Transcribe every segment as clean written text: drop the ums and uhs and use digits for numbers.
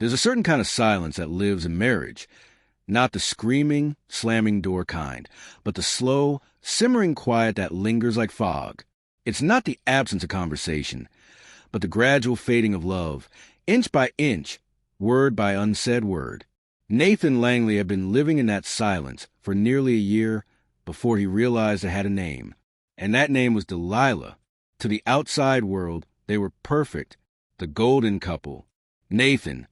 There's a certain kind of silence that lives in marriage, not the screaming, slamming door kind, but the slow, simmering quiet that lingers like fog. It's not the absence of conversation, but the gradual fading of love, inch by inch, word by unsaid word. Nathan Langley had been living in that silence for nearly a year before he realized it had a name. And that name was Delilah. To the outside world, they were perfect, the golden couple. Nathan,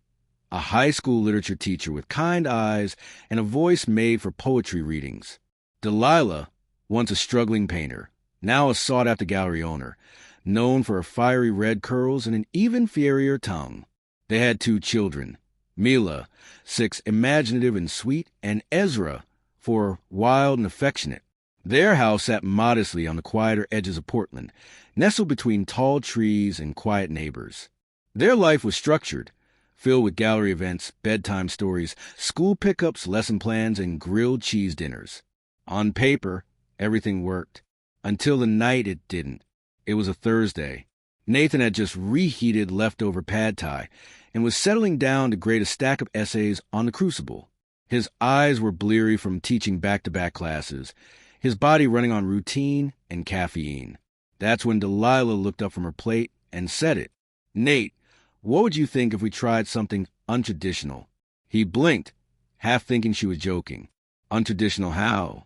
a high school literature teacher with kind eyes and a voice made for poetry readings. Delilah, once a struggling painter, now a sought-after gallery owner, known for her fiery red curls and an even fierier tongue. They had 2 children, Mila, 6, imaginative and sweet, and Ezra, 4, wild and affectionate. Their house sat modestly on the quieter edges of Portland, nestled between tall trees and quiet neighbors. Their life was structured, filled with gallery events, bedtime stories, school pickups, lesson plans, and grilled cheese dinners. On paper, everything worked, until the night it didn't. It was a Thursday. Nathan had just reheated leftover pad thai and was settling down to grade a stack of essays on the Crucible. His eyes were bleary from teaching back-to-back classes, his body running on routine and caffeine. That's when Delilah looked up from her plate and said it. "Nate, what would you think if we tried something untraditional?" He blinked, half thinking she was joking. Untraditional how?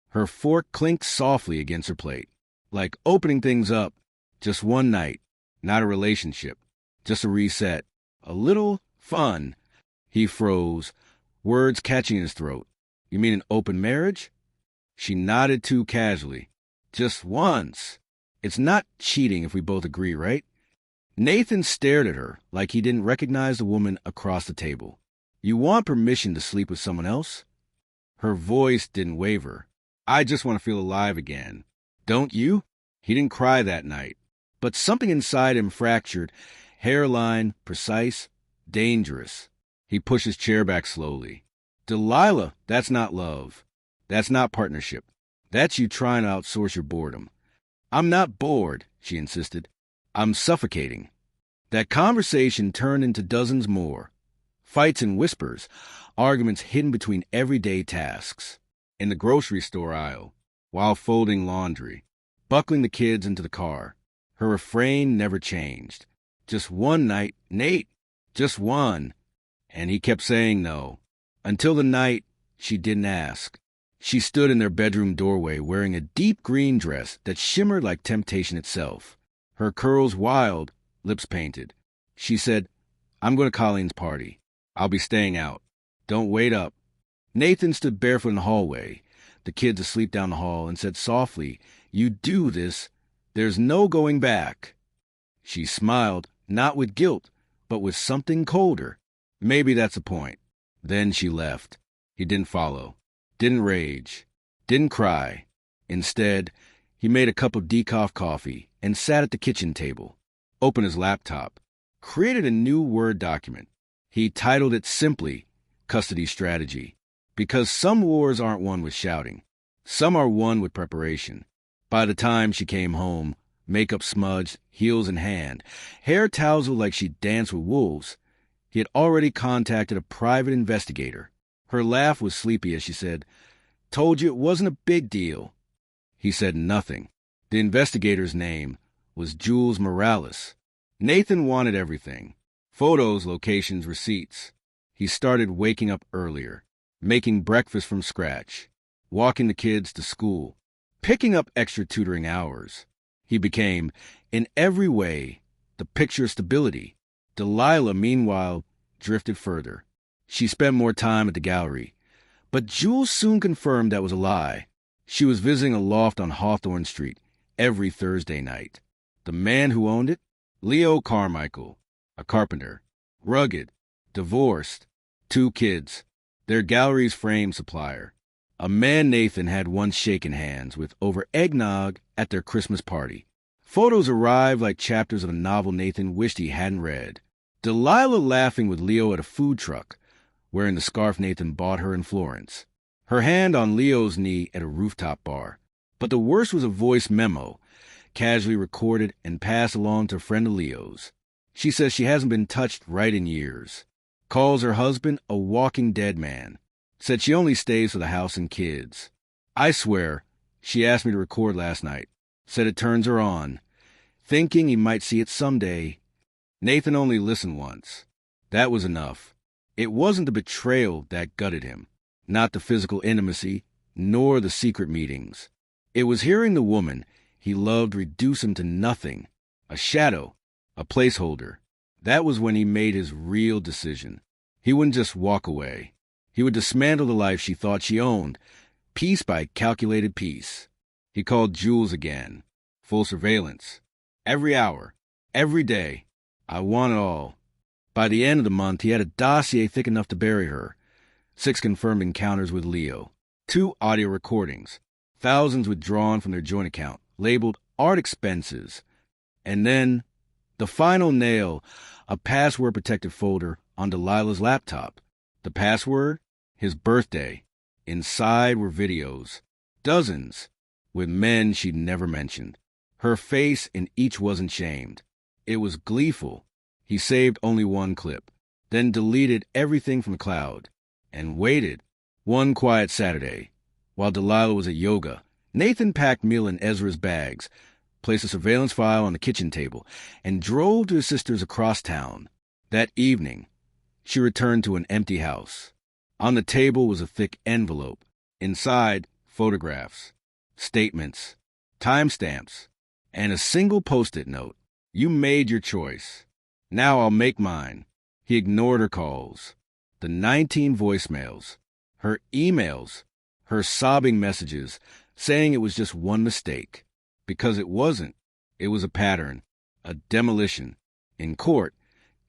Her fork clinked softly against her plate. Like opening things up, just one night, not a relationship, just a reset. A little fun. He froze, words catching in his throat. "You mean an open marriage?" She nodded too casually. "Just once. It's not cheating if we both agree, right?" Nathan stared at her like he didn't recognize the woman across the table. "You want permission to sleep with someone else?" Her voice didn't waver. "I just want to feel alive again. Don't you?" He didn't cry that night, but something inside him fractured, hairline, precise, dangerous. He pushed his chair back slowly. "Delilah, that's not love. That's not partnership. That's you trying to outsource your boredom." "I'm not bored," she insisted. "I'm suffocating." That conversation turned into dozens more. Fights and whispers, arguments hidden between everyday tasks. In the grocery store aisle, while folding laundry, buckling the kids into the car. Her refrain never changed. "Just one night, Nate, just one." And he kept saying no, until the night she didn't ask. She stood in their bedroom doorway wearing a deep green dress that shimmered like temptation itself. Her curls wild, lips painted. She said, "I'm going to Colleen's party. I'll be staying out. Don't wait up." Nathan stood barefoot in the hallway, the kids asleep down the hall, and said softly, "You do this. There's no going back." She smiled, not with guilt, but with something colder. Maybe that's the point. Then she left. He didn't follow, didn't rage, didn't cry. Instead, he made a cup of decaf coffee and sat at the kitchen table, opened his laptop, created a new Word document. He titled it simply, Custody Strategy, because some wars aren't won with shouting. Some are won with preparation. By the time she came home, makeup smudged, heels in hand, hair tousled like she danced with wolves, he had already contacted a private investigator. Her laugh was sleepy as she said, "Told you it wasn't a big deal." He said nothing. The investigator's name was Jules Morales. Nathan wanted everything. Photos, locations, receipts. He started waking up earlier, making breakfast from scratch, walking the kids to school, picking up extra tutoring hours. He became, in every way, the picture of stability. Delilah, meanwhile, drifted further. She spent more time at the gallery. But Jules soon confirmed that was a lie. She was visiting a loft on Hawthorne Street every Thursday night. The man who owned it? Leo Carmichael, a carpenter. Rugged, divorced, 2 kids. Their gallery's frame supplier. A man Nathan had once shaken hands with over eggnog at their Christmas party. Photos arrived like chapters of a novel Nathan wished he hadn't read. Delilah laughing with Leo at a food truck, wearing the scarf Nathan bought her in Florence. Her hand on Leo's knee at a rooftop bar. But the worst was a voice memo, casually recorded and passed along to a friend of Leo's. She says she hasn't been touched right in years. Calls her husband a walking dead man. Said she only stays for the house and kids. I swear, she asked me to record last night. Said it turns her on. Thinking he might see it someday. Nathan only listened once. That was enough. It wasn't the betrayal that gutted him, not the physical intimacy, nor the secret meetings. It was hearing the woman he loved reduce him to nothing, a shadow, a placeholder. That was when he made his real decision. He wouldn't just walk away. He would dismantle the life she thought she owned, piece by calculated piece. He called Jules again. Full surveillance. Every hour. Every day. I want it all. By the end of the month, he had a dossier thick enough to bury her. 6 confirmed encounters with Leo. 2 audio recordings. Thousands withdrawn from their joint account, labeled art expenses. And then, the final nail, a password-protected folder on Delilah's laptop. The password? His birthday. Inside were videos. Dozens. With men she'd never mentioned. Her face in each wasn't shamed. It was gleeful. He saved only one clip, then deleted everything from the cloud, and waited. One quiet Saturday, while Delilah was at yoga, Nathan packed Mila in Ezra's bags, placed a surveillance file on the kitchen table, and drove to his sister's across town. That evening, she returned to an empty house. On the table was a thick envelope. Inside, photographs, statements, timestamps, and a single Post-it note. You made your choice. Now I'll make mine. He ignored her calls, the 19 voicemails, her emails, her sobbing messages, saying it was just one mistake. Because it wasn't. It was a pattern, a demolition. In court,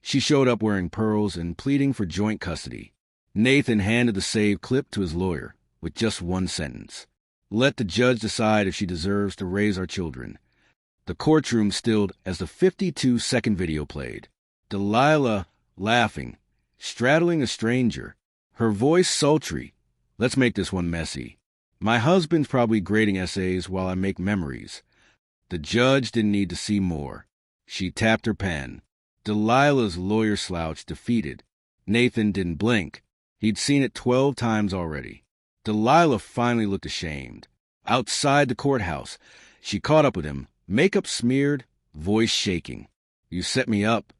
she showed up wearing pearls and pleading for joint custody. Nathan handed the saved clip to his lawyer with just one sentence. Let the judge decide if she deserves to raise our children. The courtroom stilled as the 52-second video played. Delilah laughing, straddling a stranger, her voice sultry. Let's make this one messy. My husband's probably grading essays while I make memories. The judge didn't need to see more. She tapped her pen. Delilah's lawyer slouch defeated. Nathan didn't blink. He'd seen it 12 times already. Delilah finally looked ashamed. Outside the courthouse, she caught up with him, makeup smeared, voice shaking. You set me up.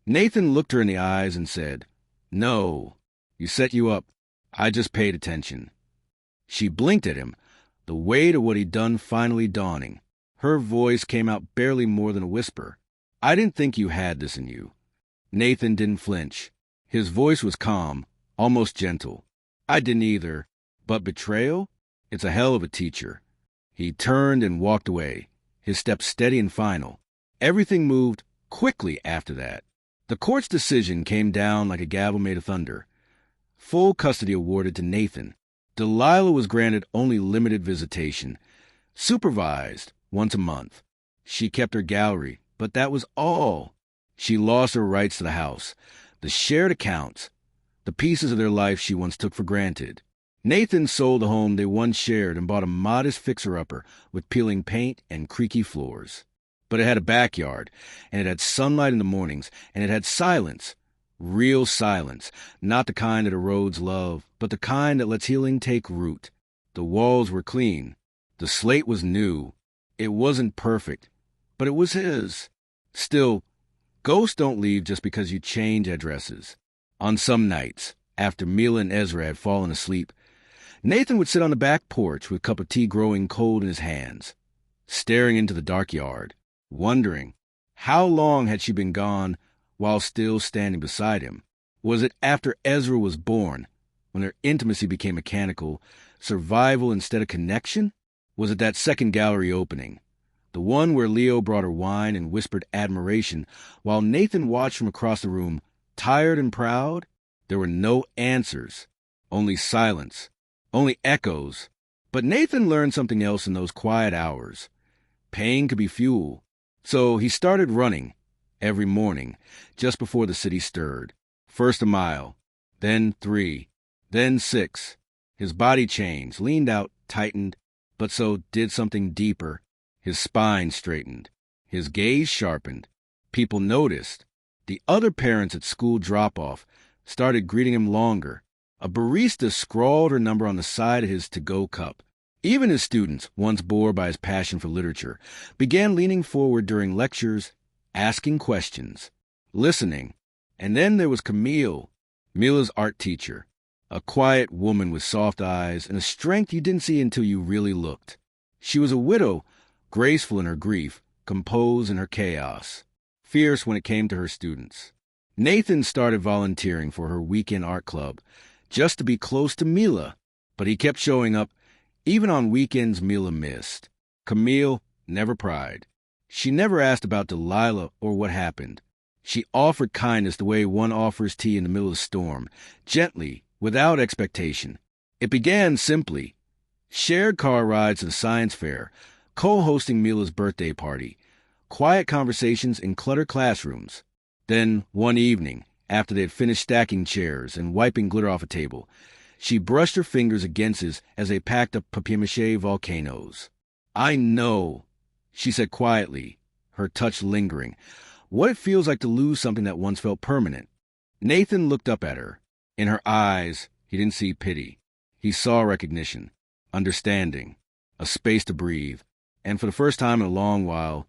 Nathan looked her in the eyes and said, No, you set you up. I just paid attention. She blinked at him, the weight of what he'd done finally dawning. Her voice came out barely more than a whisper. I didn't think you had this in you. Nathan didn't flinch. His voice was calm, almost gentle. I didn't either. But betrayal? It's a hell of a teacher. He turned and walked away, his step steady and final. Everything moved quickly after that. The court's decision came down like a gavel made of thunder. Full custody awarded to Nathan. Delilah was granted only limited visitation, supervised once a month. She kept her gallery, but that was all. She lost her rights to the house, the shared accounts, the pieces of their life she once took for granted. Nathan sold the home they once shared and bought a modest fixer-upper with peeling paint and creaky floors. But it had a backyard, and it had sunlight in the mornings, and it had silence. Real silence, not the kind that erodes love, but the kind that lets healing take root. The walls were clean. The slate was new. It wasn't perfect, but it was his. Still, ghosts don't leave just because you change addresses. On some nights, after Mila and Ezra had fallen asleep, Nathan would sit on the back porch with a cup of tea growing cold in his hands, staring into the dark yard, wondering how long had she been gone while still standing beside him. Was it after Ezra was born, when their intimacy became mechanical, survival instead of connection? Was it that second gallery opening, the one where Leo brought her wine and whispered admiration while Nathan watched from across the room, tired and proud? There were no answers, only silence, only echoes. But Nathan learned something else in those quiet hours. Pain could be fuel. So he started running every morning, just before the city stirred. First a mile, then 3, then 6. His body changed, leaned out, tightened, but so did something deeper. His spine straightened. His gaze sharpened. People noticed. The other parents at school drop-off started greeting him longer. A barista scrawled her number on the side of his to-go cup. Even his students, once bored by his passion for literature, began leaning forward during lectures, asking questions, listening. And then there was Camille, Mila's art teacher, a quiet woman with soft eyes and a strength you didn't see until you really looked. She was a widow, graceful in her grief, composed in her chaos, fierce when it came to her students. Nathan started volunteering for her weekend art club, just to be close to Mila, but he kept showing up. Even on weekends Mila missed. Camille never pried. She never asked about Delilah or what happened. She offered kindness the way one offers tea in the middle of a storm, gently, without expectation. It began simply. Shared car rides to the science fair, co-hosting Mila's birthday party, quiet conversations in cluttered classrooms. Then, one evening, after they had finished stacking chairs and wiping glitter off a table, she brushed her fingers against his as they packed up papier-mâché volcanoes. "I know," she said quietly, her touch lingering, "what it feels like to lose something that once felt permanent." Nathan looked up at her. In her eyes, he didn't see pity. He saw recognition, understanding, a space to breathe, and for the first time in a long while,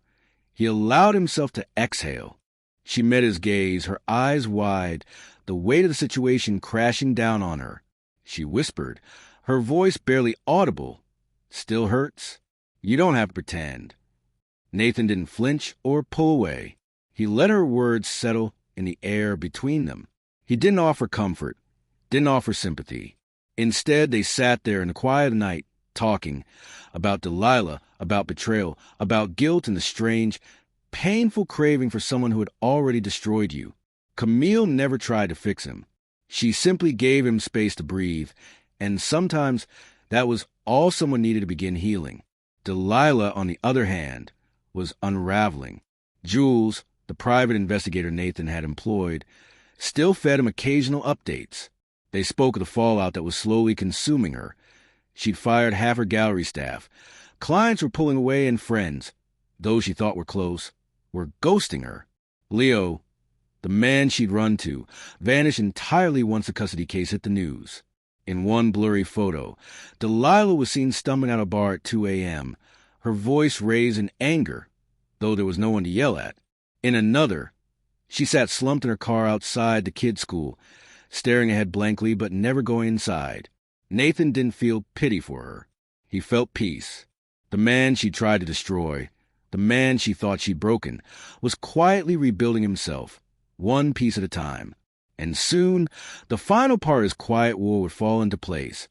he allowed himself to exhale. She met his gaze, her eyes wide, the weight of the situation crashing down on her. She whispered, her voice barely audible. "Still hurts? You don't have to pretend." Nathan didn't flinch or pull away. He let her words settle in the air between them. He didn't offer comfort, didn't offer sympathy. Instead, they sat there in the quiet of the night, talking about Delilah, about betrayal, about guilt and the strange, painful craving for someone who had already destroyed you. Camille never tried to fix him. She simply gave him space to breathe, and sometimes that was all someone needed to begin healing. Delilah, on the other hand, was unraveling. Jules, the private investigator Nathan had employed, still fed him occasional updates. They spoke of the fallout that was slowly consuming her. She'd fired half her gallery staff. Clients were pulling away, and friends, those she thought were close, were ghosting her. Leo, the man she'd run to, vanished entirely once the custody case hit the news. In one blurry photo, Delilah was seen stumbling out of a bar at 2 a.m., her voice raised in anger, though there was no one to yell at. In another, she sat slumped in her car outside the kids' school, staring ahead blankly but never going inside. Nathan didn't feel pity for her. He felt peace. The man she tried to destroy, the man she thought she'd broken, was quietly rebuilding himself, one piece at a time. And soon, the final part of his quiet war would fall into place,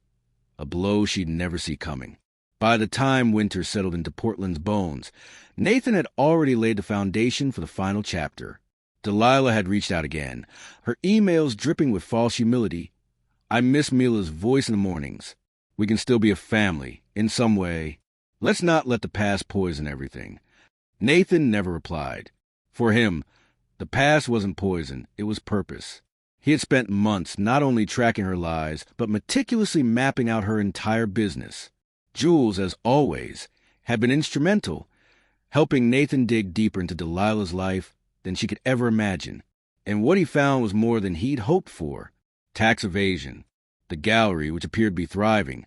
a blow she'd never see coming. By the time winter settled into Portland's bones, Nathan had already laid the foundation for the final chapter. Delilah had reached out again, her emails dripping with false humility. "I miss Mila's voice in the mornings. We can still be a family, in some way. Let's not let the past poison everything." Nathan never replied. For him, the past wasn't poison, it was purpose. He had spent months not only tracking her lies, but meticulously mapping out her entire business. Jules, as always, had been instrumental, helping Nathan dig deeper into Delilah's life than she could ever imagine. And what he found was more than he'd hoped for. Tax evasion. The gallery, which appeared to be thriving,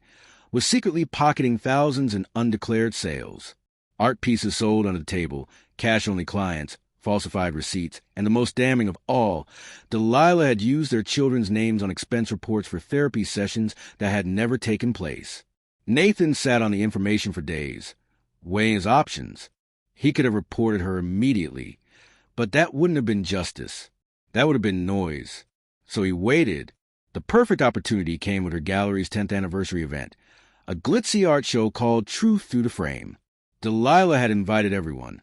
was secretly pocketing thousands in undeclared sales. Art pieces sold under the table, cash-only clients, falsified receipts, and the most damning of all, Delilah had used their children's names on expense reports for therapy sessions that had never taken place. Nathan sat on the information for days, weighing his options. He could have reported her immediately, but that wouldn't have been justice. That would have been noise. So he waited. The perfect opportunity came with her gallery's 10th anniversary event, a glitzy art show called Truth Through the Frame. Delilah had invited everyone.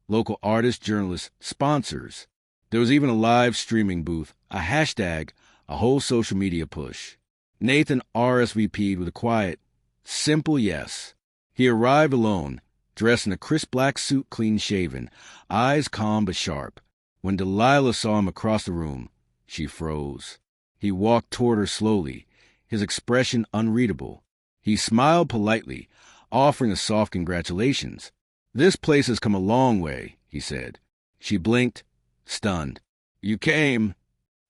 Local artists, journalists, sponsors. There was even a live streaming booth, a hashtag, a whole social media push. Nathan RSVP'd with a quiet, simple yes. He arrived alone, dressed in a crisp black suit, clean-shaven, eyes calm but sharp. When Delilah saw him across the room, she froze. He walked toward her slowly, his expression unreadable. He smiled politely, offering a soft congratulations. "This place has come a long way," he said. She blinked, stunned. "You came?"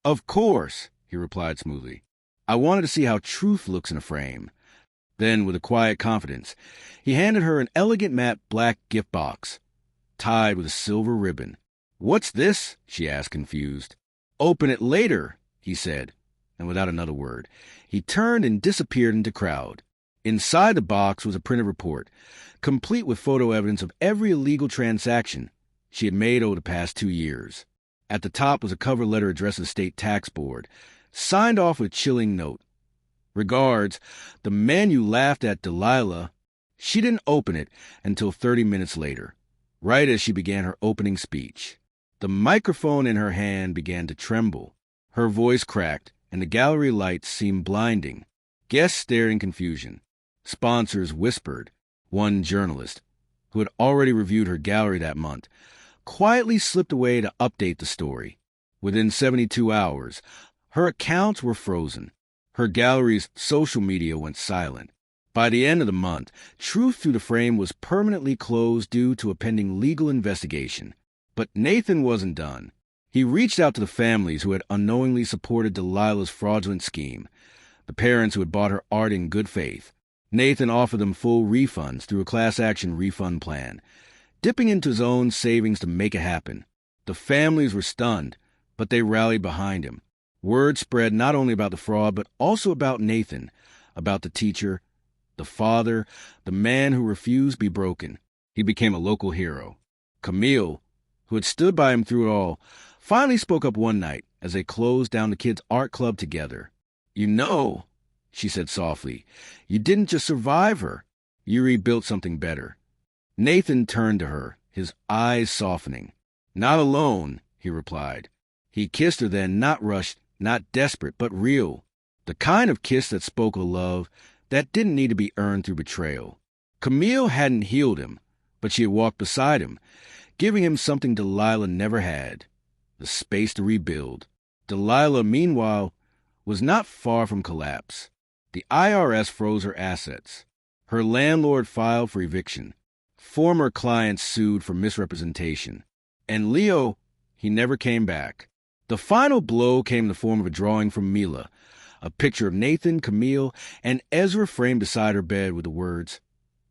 "Of course," he replied smoothly. I wanted to see how truth looks in a frame. Then, with a quiet confidence, he handed her an elegant matte black gift box, tied with a silver ribbon. What's this? She asked, confused. Open it later, he said, and without another word, he turned and disappeared into the crowd. Inside the box was a printed report, complete with photo evidence of every illegal transaction she had made over the past 2 years. At the top was a cover letter addressed to the state tax board, signed off with a chilling note. Regards, the man you laughed at, Delilah. She didn't open it until 30 minutes later, right as she began her opening speech. The microphone in her hand began to tremble. Her voice cracked, and the gallery lights seemed blinding. Guests stared in confusion. Sponsors whispered. One journalist, who had already reviewed her gallery that month, quietly slipped away to update the story. Within 72 hours, her accounts were frozen. Her gallery's social media went silent. By the end of the month, Truth Through the Frame was permanently closed due to a pending legal investigation. But Nathan wasn't done. He reached out to the families who had unknowingly supported Delilah's fraudulent scheme, the parents who had bought her art in good faith. Nathan offered them full refunds through a class-action refund plan, dipping into his own savings to make it happen. The families were stunned, but they rallied behind him. Word spread not only about the fraud, but also about Nathan, about the teacher, the father, the man who refused to be broken. He became a local hero. Camille, who had stood by him through it all, finally spoke up one night as they closed down the kids' art club together. You know, she said softly, you didn't just survive her. You rebuilt something better. Nathan turned to her, his eyes softening. Not alone, he replied. He kissed her then, not rushed, not desperate, but real. The kind of kiss that spoke of love that didn't need to be earned through betrayal. Camille hadn't healed him, but she had walked beside him, giving him something Delilah never had, the space to rebuild. Delilah, meanwhile, was not far from collapse. The IRS froze her assets. Her landlord filed for eviction. Former clients sued for misrepresentation. And Leo, he never came back. The final blow came in the form of a drawing from Mila, a picture of Nathan, Camille, and Ezra framed beside her bed with the words,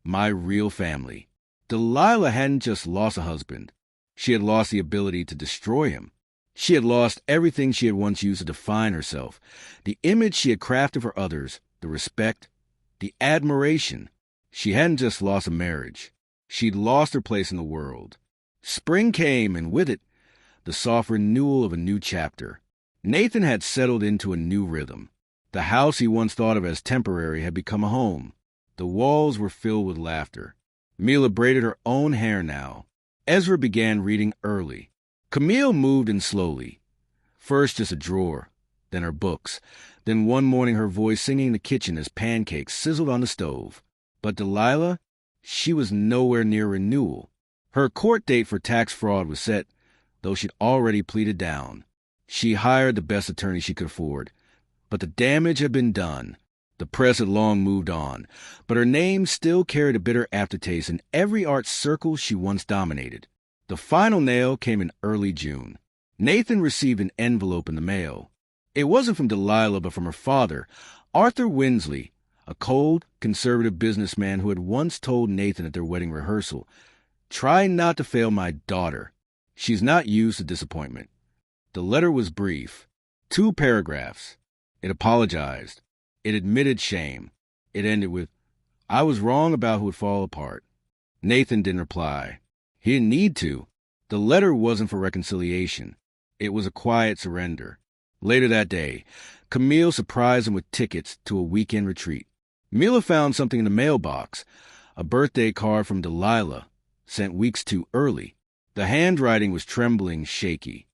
My Real Family. Delilah hadn't just lost a husband. She had lost the ability to destroy him. She had lost everything she had once used to define herself, the image she had crafted for others, the respect, the admiration. She hadn't just lost a marriage. She'd lost her place in the world. Spring came, and with it, the soft renewal of a new chapter. Nathan had settled into a new rhythm. The house he once thought of as temporary had become a home. The walls were filled with laughter. Mila braided her own hair now. Ezra began reading early. Camille moved in slowly. First just a drawer, then her books, then one morning her voice singing in the kitchen as pancakes sizzled on the stove. But Delilah, she was nowhere near renewal. Her court date for tax fraud was set, though she'd already pleaded down. She hired the best attorney she could afford. But the damage had been done. The press had long moved on, but her name still carried a bitter aftertaste in every art circle she once dominated. The final nail came in early June. Nathan received an envelope in the mail. It wasn't from Delilah, but from her father, Arthur Winsley, a cold, conservative businessman who had once told Nathan at their wedding rehearsal, Try not to fail my daughter. She's not used to disappointment. The letter was brief. 2 paragraphs. It apologized. It admitted shame. It ended with, I was wrong about who would fall apart. Nathan didn't reply. He didn't need to. The letter wasn't for reconciliation. It was a quiet surrender. Later that day, Camille surprised him with tickets to a weekend retreat. Mila found something in the mailbox, a birthday card from Delilah, sent weeks too early. The handwriting was trembling, shaky.